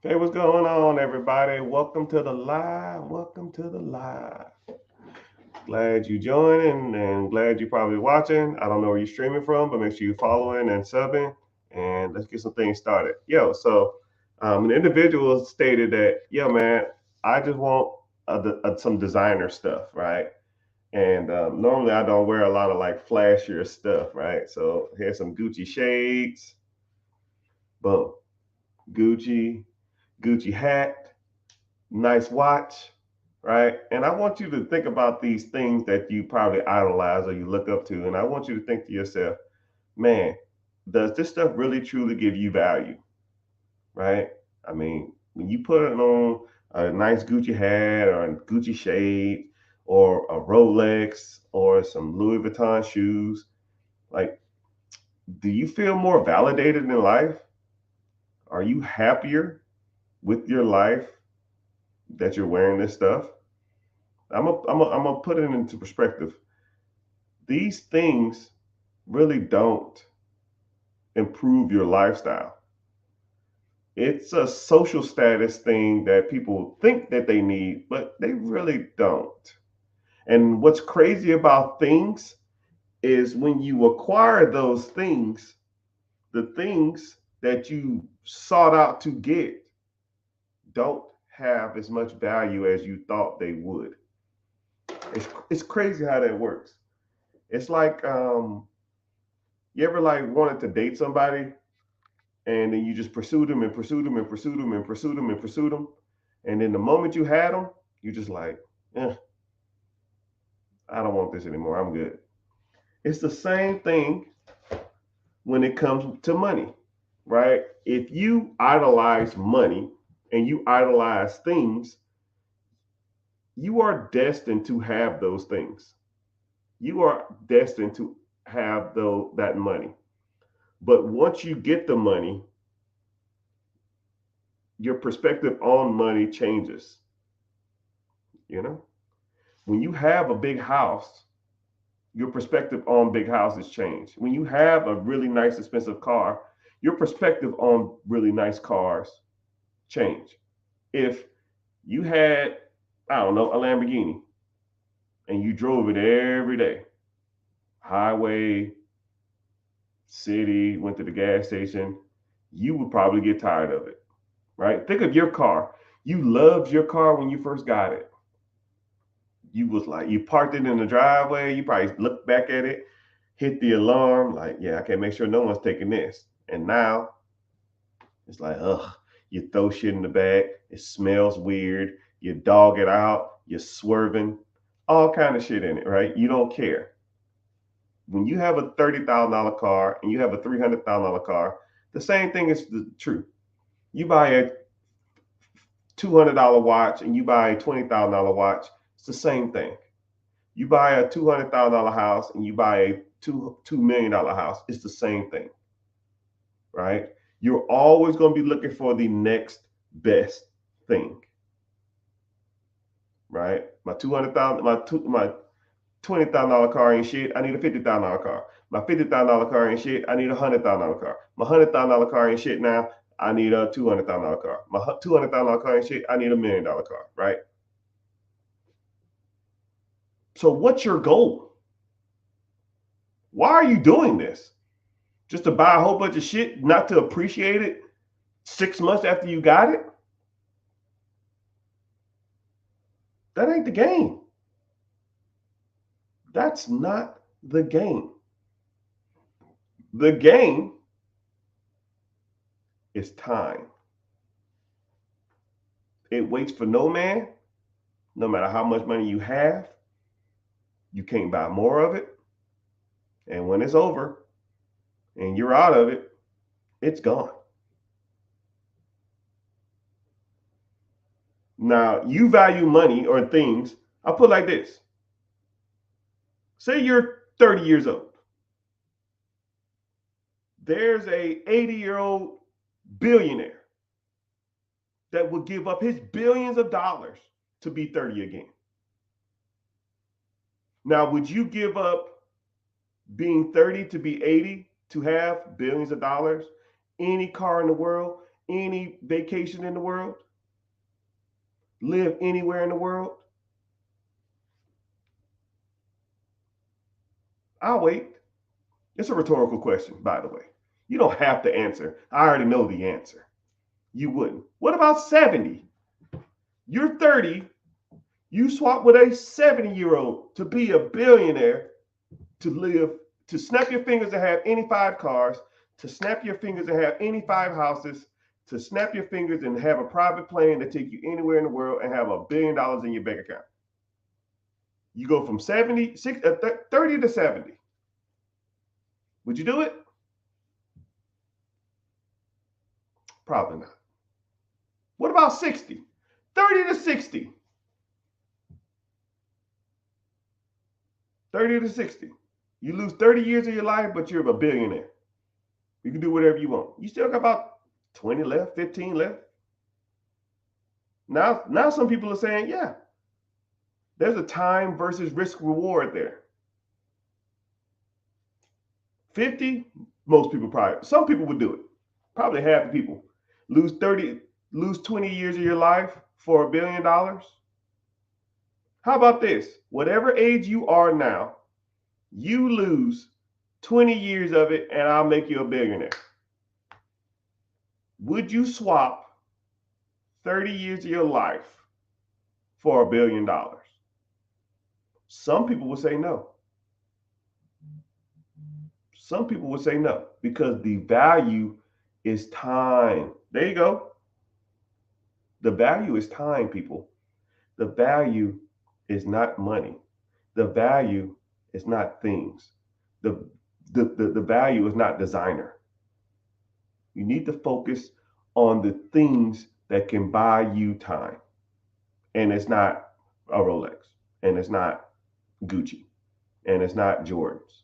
Hey, what's going on, everybody? Welcome to the live. Welcome to the live. Glad you joining and glad you're probably watching. I don't know where you're streaming from, but make sure you're following and subbing. And let's get some things started. An individual stated that, yo, man, I just want some designer stuff, right? And normally I don't wear a lot of like flashier stuff, right? So here's some Gucci shades, boom, Gucci, Gucci hat, nice watch, right? And I want you to think about these things that you probably idolize or you look up to. And I want you to think to yourself, man, does this stuff really truly give you value, right? I mean, when you put it on a nice Gucci hat or a Gucci shade or a Rolex or some Louis Vuitton shoes, like, do you feel more validated in life? Are you happier with your life that you're wearing this stuff? I'm gonna put it into perspective. These things really don't improve your lifestyle. It's a social status thing that people think that they need, but they really don't. And what's crazy about things is when you acquire those things, the things that you sought out to get don't have as much value as you thought they would. It's crazy how that works. It's like you ever like wanted to date somebody and then you just pursued them and pursued them and pursued them and pursued them and pursued them, and then the moment you had them, you just like, eh, I don't want this anymore. I'm good. It's the same thing when it comes to money, right? If you idolize money and you idolize things, you are destined to have those things. You are destined to have that money. But once you get the money, your perspective on money changes. You know, when you have a big house, your perspective on big houses change. When you have a really nice, expensive car, your perspective on really nice cars change. If you had, I don't know, a Lamborghini and you drove it every day, highway, city, went to the gas station, you would probably get tired of it, right? Think of your car. You loved your car when you first got it. You was like, you parked it in the driveway. You probably looked back at it, hit the alarm, like, yeah, I can't make sure no one's taking this. And now it's like, ugh, you throw shit in the bag. It smells weird. You dog it out. You're swerving, all kind of shit in it, right? You don't care. When you have a $30,000 car and you have a $300,000 car, the same thing is the truth. You buy a $200 watch and you buy a $20,000 watch. It's the same thing. You buy a $200,000 house and you buy a $2 million house. It's the same thing, right? You're always going to be looking for the next best thing, right? My 200,000, my $20,000 car ain't shit. I need a $50,000 car. My $50,000 car ain't shit. I need a $100,000 car. My $100,000 car ain't shit now. I need a $200,000 car. My $200,000 car ain't shit. I need $1 million car, right? So what's your goal? Why are you doing this? Just to buy a whole bunch of shit, not to appreciate it 6 months after you got it? That ain't the game. That's not the game. The game is time. It waits for no man. No matter how much money you have, you can't buy more of it. And when it's over and you're out of it, it's gone. Now, you value money or things. I'll put it like this. Say you're 30 years old. There's a 80-year-old billionaire that will give up his billions of dollars to be 30 again. Now, would you give up being 30 to be 80 to have billions of dollars, any car in the world, any vacation in the world? Live anywhere in the world? I'll wait. It's a rhetorical question, by the way. You don't have to answer. I already know the answer. You wouldn't. What about 70? You're 30. You swap with a 70-year-old to be a billionaire, to live, to snap your fingers and have any 5 cars, to snap your fingers and have any 5 houses, to snap your fingers and have a private plane that take you anywhere in the world and have $1 billion in your bank account. You go from 30 to 70. Would you do it? Probably not. What about 60? 30 to 60. 30 to 60. You lose 30 years of your life, but you're a billionaire. You can do whatever you want. You still got about 20 left, 15 left. Now some people are saying, yeah, there's a time versus risk reward there. 50, most people probably, some people would do it. Probably half the people. Lose 20 years of your life for $1 billion. How about this? Whatever age you are now, you lose 20 years of it and I'll make you a billionaire. Would you swap 30 years of your life for $1 billion? Some people would say no. Some people would say no because the value is time. There you go. The value is time, people. The value is not money. The value is not things. The value is not designer. You need to focus on the things that can buy you time. And it's not a Rolex. And it's not Gucci. And it's not Jordans.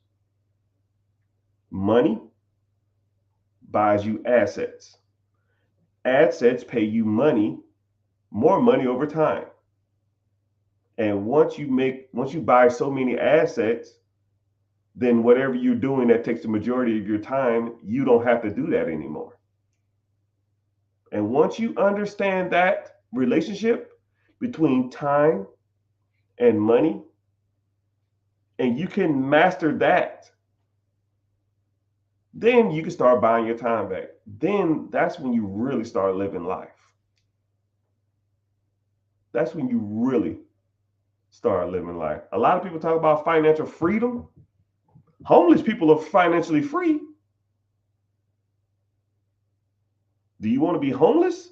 Money buys you assets. Assets pay you money, more money over time. And once you buy so many assets, then whatever you're doing that takes the majority of your time, you don't have to do that anymore. And once you understand that relationship between time and money, and you can master that, then you can start buying your time back. Then that's when you really start living life. That's when you really start living life. A lot of people talk about financial freedom. Homeless people are financially free. Do you want to be homeless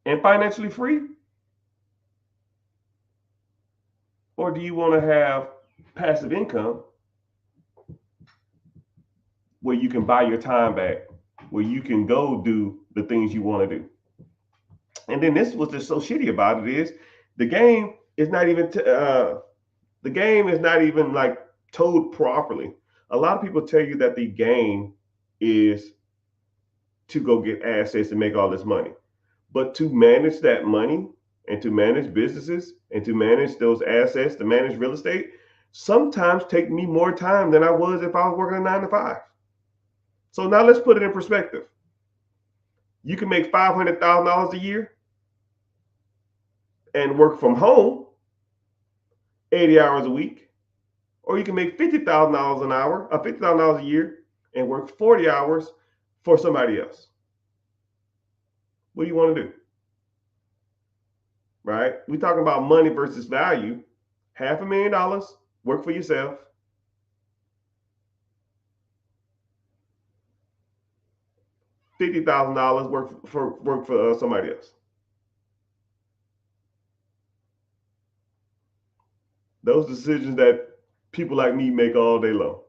and financially free? Or do you want to have passive income where you can buy your time back, where you can go do the things you want to do? And then this was just so shitty about it is the game is not even like told properly. A lot of people tell you that the game is to go get assets and make all this money. But to manage that money and to manage businesses and to manage those assets, to manage real estate, sometimes take me more time than I was if I was working a 9 to 5. So now let's put it in perspective. You can make $500,000 a year and work from home 80 hours a week, or you can make $50,000 an hour, or $50,000 a year, and work 40 hours for somebody else. What do you want to do? Right? We're talking about money versus value. $500,000, work for yourself. $50,000, work for somebody else. Those decisions that people like me make all day long,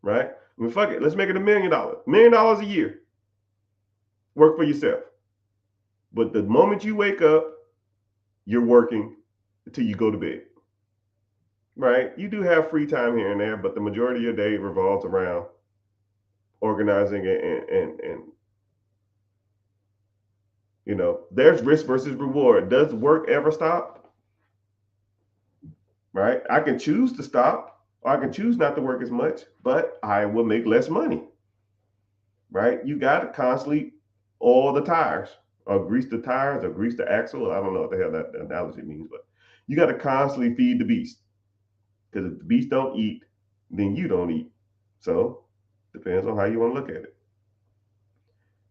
right? I mean, fuck it. Let's make it $1 million. $1 million a year. Work for yourself. But the moment you wake up, you're working until you go to bed, right? You do have free time here and there, but the majority of your day revolves around organizing and you know, there's risk versus reward. Does work ever stop? Right? I can choose to stop, or I can choose not to work as much, but I will make less money. Right? You got to constantly oil the tires, or grease the tires or grease the axle. I don't know what the hell that analogy means, but you got to constantly feed the beast, because if the beast don't eat, then you don't eat. So depends on how you want to look at it.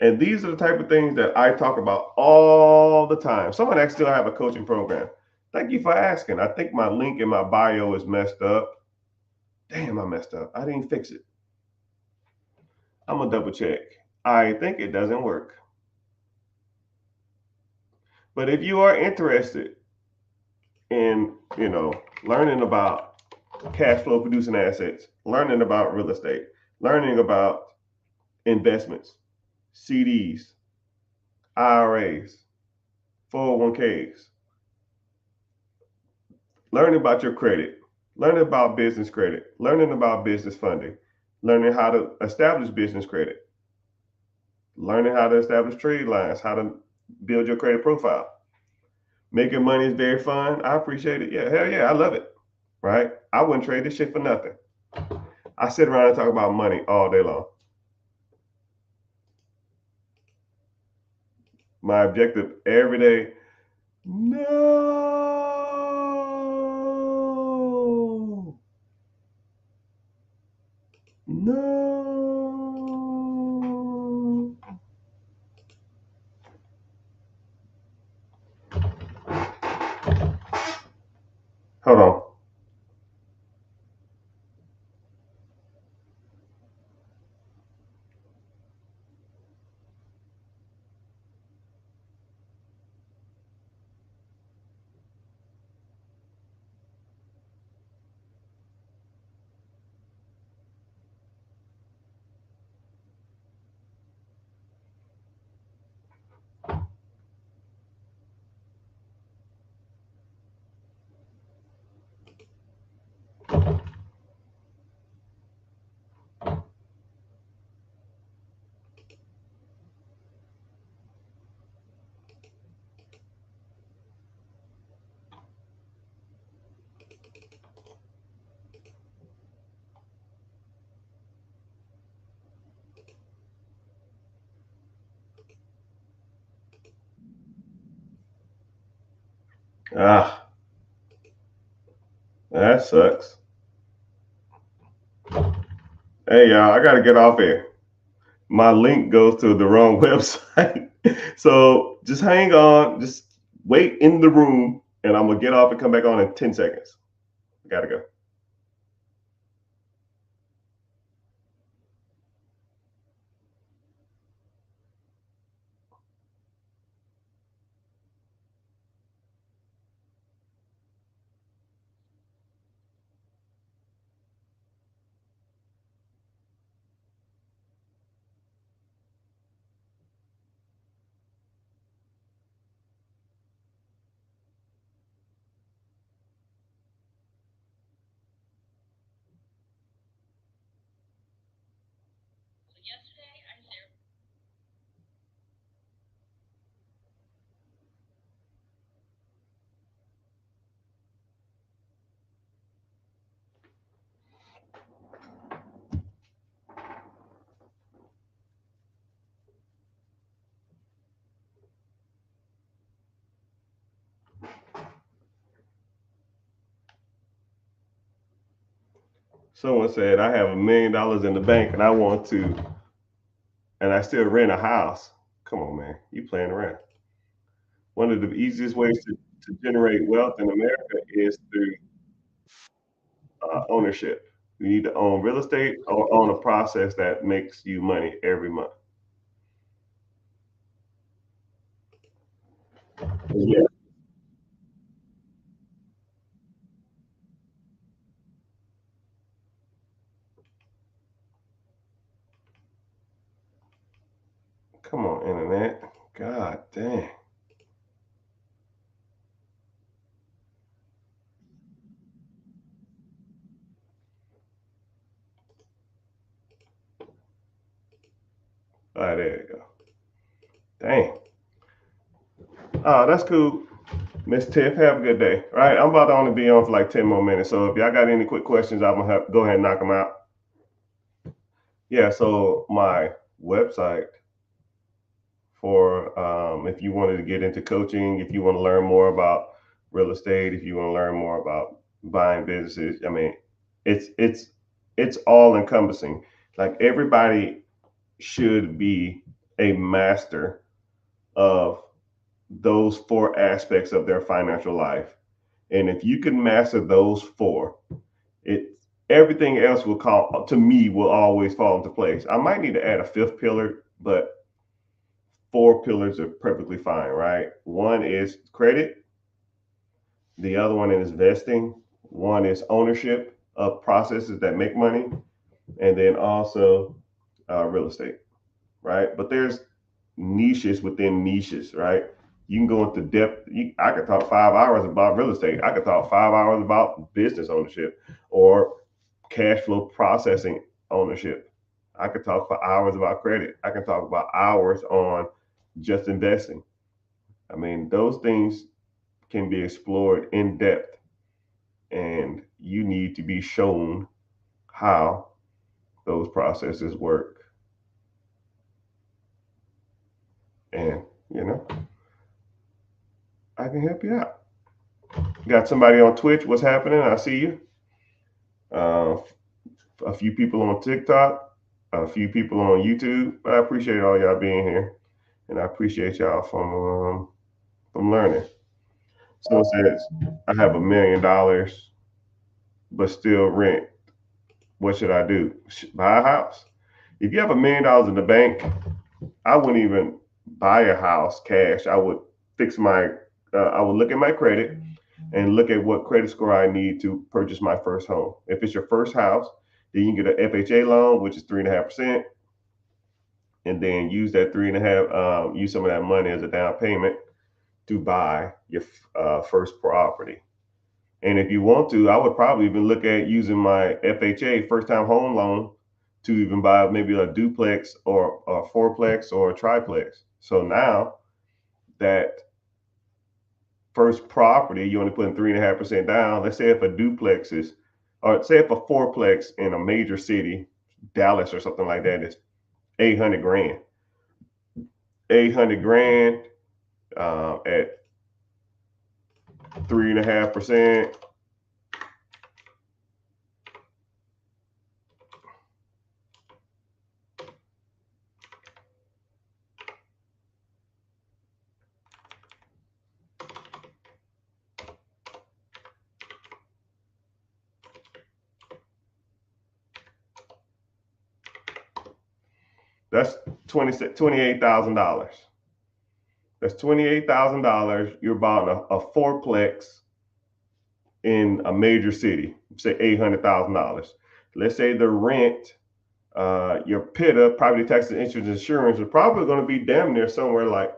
And these are the type of things that I talk about all the time. Someone asked, still have a coaching program. Thank you for asking. I think my link in my bio is messed up. Damn, I messed up. I didn't fix it. I'm gonna double check. I think it doesn't work. But if you are interested in, learning about cash flow producing assets, learning about real estate, learning about investments, CDs, IRAs, 401ks, learning about your credit, learning about business credit, learning about business funding, learning how to establish business credit, learning how to establish trade lines, how to build your credit profile. Making money is very fun. I appreciate it. Yeah, hell yeah, I love it. Right? I wouldn't trade this shit for nothing. I sit around and talk about money all day long. My objective every day, no, no. Hold on. Ah, that sucks. Hey, y'all, I got to get off here. My link goes to the wrong website. So just hang on. Just wait in the room, and I'm going to get off and come back on in 10 seconds. I got to go. Someone said, I have $1 million in the bank and I want to, and I still rent a house. Come on, man. You playing around. One of the easiest ways to generate wealth in America is through ownership. You need to own real estate or own a process that makes you money every month. Yeah, come on, internet. God damn. All right, there you go. Dang. Oh, that's cool. Miss Tiff, have a good day. All right, I'm about to only be on for like 10 more minutes. So if y'all got any quick questions, I'm gonna go ahead and knock them out. Yeah, so my website for if you wanted to get into coaching, if you want to learn more about real estate, if you want to learn more about buying businesses. I mean, it's all encompassing. Like everybody should be a master of those four aspects of their financial life. And if you can master those four, it everything else will call to me will always fall into place. I might need to add a fifth pillar, but four pillars are perfectly fine, right? One is credit, the other one is investing, one is ownership of processes that make money, and then also real estate, right? But there's niches within niches, right? You can go into depth. I could talk 5 hours about real estate. I could talk 5 hours about business ownership or cash flow processing ownership. I could talk for hours about credit. I can talk about hours on just investing. I mean, those things can be explored in depth, and you need to be shown how those processes work. And, you know, I can help you out. Got somebody on Twitch. What's happening? I see you. Uh, a few people on TikTok, a few people on YouTube. I appreciate all y'all being here, and I appreciate y'all from learning. So it says, I have $1 million, but still rent. What should I do? Buy a house. If you have $1 million in the bank, I wouldn't even buy a house cash. I would fix my. I would look at my credit and look at what credit score I need to purchase my first home. If it's your first house, then you can get an FHA loan, which is 3.5%, and then use that 3.5. Use some of that money as a down payment to buy your first property. And if you want to, I would probably even look at using my FHA first time home loan to even buy maybe a duplex or a fourplex or a triplex. So now that first property, you only putting 3.5% down. Let's say if a duplex is, or say if a fourplex in a major city, Dallas or something like that, is 800 grand. 800 grand at 3.5%. That's $28,000. That's $28,000. You're buying a fourplex in a major city, say $800,000. Let's say the rent, your PITA, property taxes, interest, insurance, is probably going to be damn near somewhere like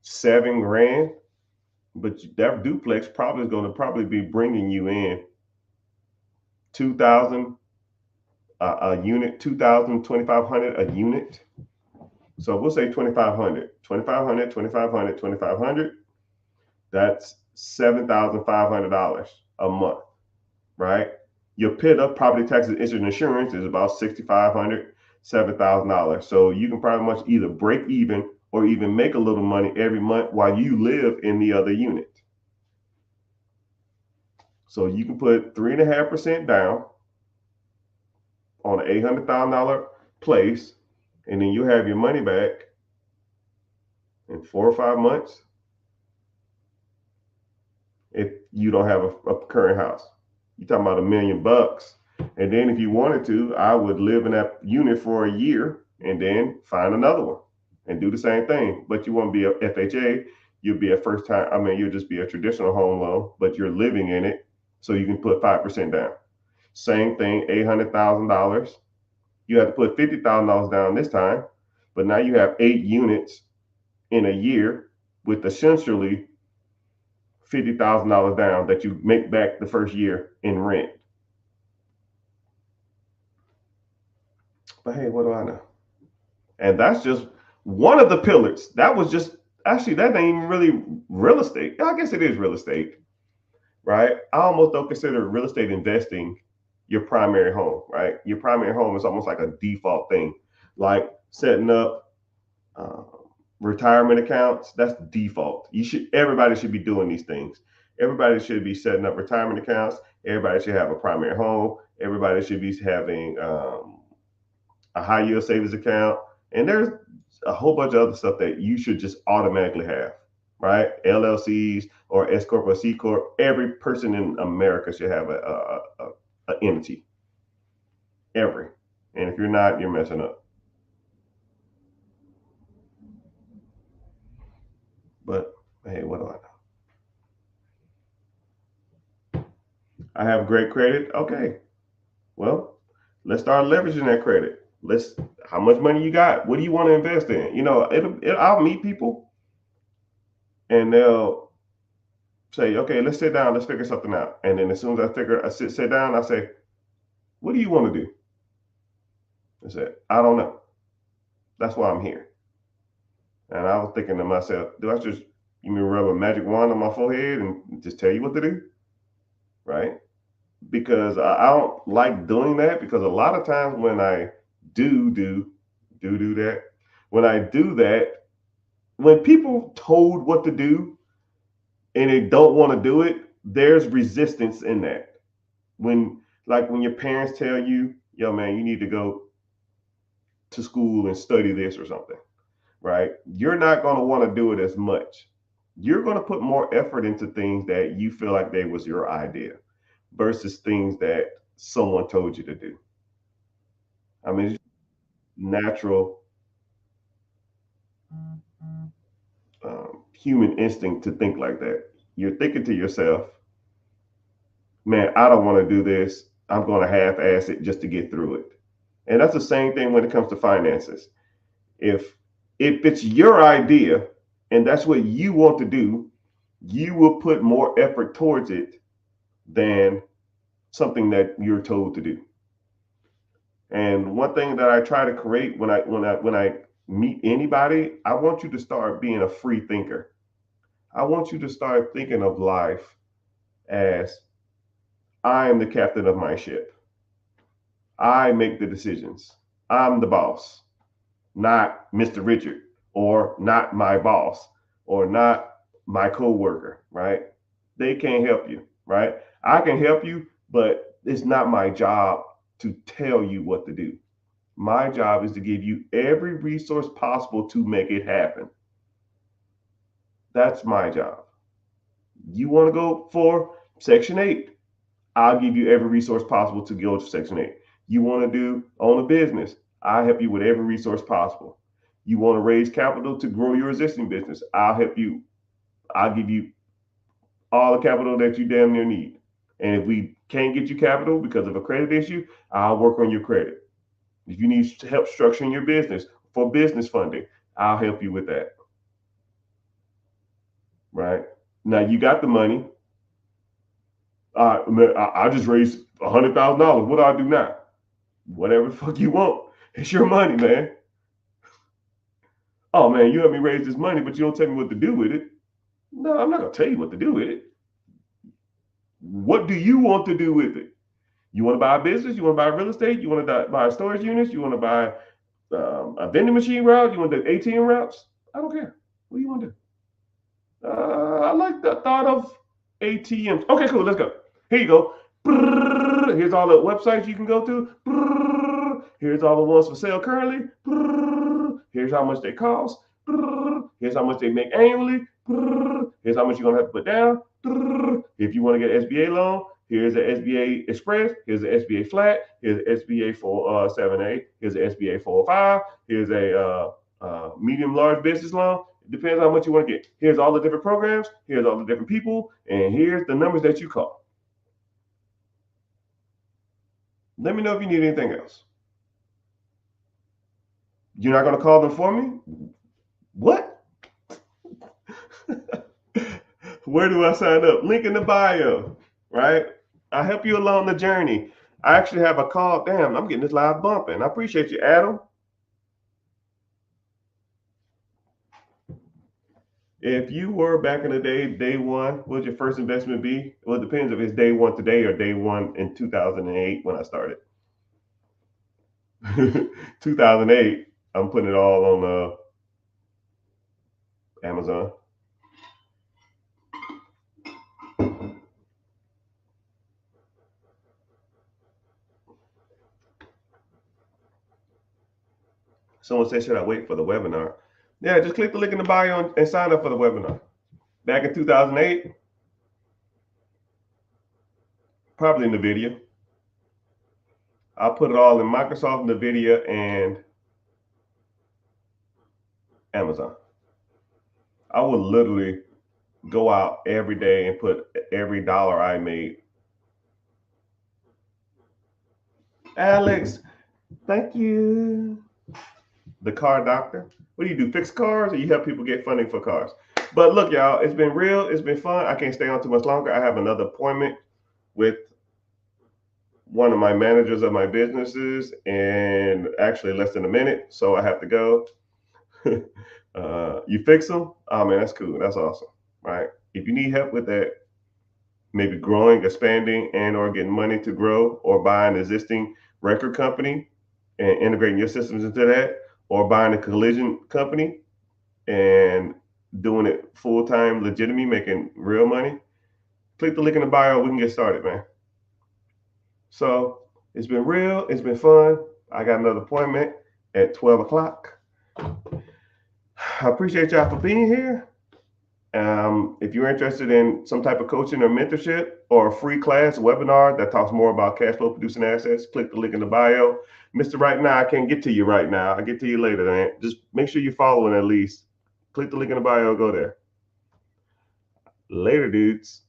7 grand. But that duplex probably is going to probably be bringing you in 2,000 a unit, 2,000, 2,500 a unit. So we'll say 2,500, 2,500, 2,500, 2,500. That's $7,500 a month, right? Your PITA, property taxes, interest, and insurance, is about $6,500, $7,000. So you can probably much either break even or even make a little money every month while you live in the other unit. So you can put 3.5% down on an $800,000 place, and then you have your money back in 4 or 5 months if you don't have a current house. You're talking about $1 million. And then if you wanted to, I would live in that unit for a year and then find another one and do the same thing. But you won't be a FHA. You'll be a first time. I mean, you'll just be a traditional home loan, but you're living in it. So you can put 5% down. Same thing, $800,000. You have to put $50,000 down this time, but now you have 8 units in a year with essentially $50,000 down that you make back the first year in rent. But hey, what do I know? And that's just one of the pillars. That was just actually that ain't even really real estate. I guess it is real estate, right? I almost don't consider real estate investing your primary home, right? Your primary home is almost like a default thing, like setting up retirement accounts, that's default. Everybody should be doing these things. Everybody should be setting up retirement accounts. Everybody should have a primary home. Everybody should be having a high yield savings account. And there's a whole bunch of other stuff that you should just automatically have, right? LLCs or S corp or C corp. Every person in America should have a entity. Every. And if you're not, you're messing up. But hey, what do I know? I have great credit. Okay. Well, let's start leveraging that credit. How much money you got? What do you want to invest in? I'll meet people and they'll say, okay, let's sit down, let's figure something out. And then as soon as I sit down, I say, what do you want to do? I said, I don't know. That's why I'm here. And I was thinking to myself, you mean rub a magic wand on my forehead and just tell you what to do? Right? Because I don't like doing that, because a lot of times when I do that, when I do that, when people told what to do and they don't want to do it, there's resistance in that. When your parents tell you, yo man, you need to go to school and study this or something, right? You're not going to want to do it as much. You're going to put more effort into things that you feel like they was your idea versus things that someone told you to do. I mean, it's natural human instinct to think like that. You're thinking to yourself, man, I don't want to do this. I'm going to half-ass it just to get through it. And that's the same thing when it comes to finances. If it's your idea and that's what you want to do, you will put more effort towards it than something that you're told to do. And one thing that I try to create when I meet anybody, I want you to start being a free thinker. I want you to start thinking of life as I am the captain of my ship. I make the decisions. I'm the boss, not Mr. Richard, or not my boss, or not my coworker, right? They can't help you, right? I can help you, but it's not my job to tell you what to do. My job is to give you every resource possible to make it happen. That's my job. You want to go for Section 8? I'll give you every resource possible to go to Section 8. You want to own a business? I'll help you with every resource possible. You want to raise capital to grow your existing business? I'll help you. I'll give you all the capital that you damn near need. And if we can't get you capital because of a credit issue, I'll work on your credit. If you need help structuring your business for business funding, I'll help you with that. Right? Now you got the money. I just raised $100,000. What do I do now? Whatever the fuck you want. It's your money, man. Oh man, you help me raise this money, but you don't tell me what to do with it. No, I'm not gonna tell you what to do with it. What do you want to do with it? You want to buy a business? You want to buy real estate? You want to buy storage units? You want to buy a vending machine route? You want to do ATM routes? I don't care. What do you want to do? I like the thought of ATMs. Okay, cool. Let's go. Here you go. Here's all the websites you can go to. Here's all the ones for sale currently. Here's how much they cost. Here's how much they make annually. Here's how much you're going to have to put down. If you want to get an SBA loan, here's the SBA Express. Here's the SBA Flat. Here's the SBA 478. Here's the SBA 405. Here's a medium large business loan. It depends how much you want to get. Here's all the different programs. Here's all the different people. And here's the numbers that you call. Let me know if you need anything else. You're not going to call them for me? What? Where do I sign up? Link in the bio, right? I help you along the journey. I actually have a call. Damn, I'm getting this live bumping. I appreciate you, Adam. If you were back in the day one, what would your first investment be? Well, it depends if it's day one today or day one in 2008 when I started. 2008, I'm putting it all on Amazon. Someone said, should I wait for the webinar? Yeah, just click the link in the bio and sign up for the webinar. Back in 2008, probably NVIDIA. I'll put it all in Microsoft, NVIDIA, and Amazon. I would literally go out every day and put every dollar I made. Alex, thank you. The car doctor. What do you do? Fix cars, or you help people get funding for cars? But look, y'all, it's been real. It's been fun. I can't stay on too much longer. I have another appointment with one of my managers of my businesses in actually less than a minute. So I have to go. You fix them? Oh man, that's cool. That's awesome. Right. If you need help with that, maybe growing, expanding, and or getting money to grow, or buy an existing record company and integrating your systems into that, or buying a collision company and doing it full time, legitimately making real money, click the link in the bio. We can get started, man. So it's been real. It's been fun. I got another appointment at 12 o'clock. I appreciate y'all for being here. If you're interested in some type of coaching or mentorship or a free class webinar that talks more about cash flow producing assets, click the link in the bio. Mr. Right Now, I can't get to you right now. I'll get to you later, man. Just make sure you're following at least. Click the link in the bio, go there. Later, dudes.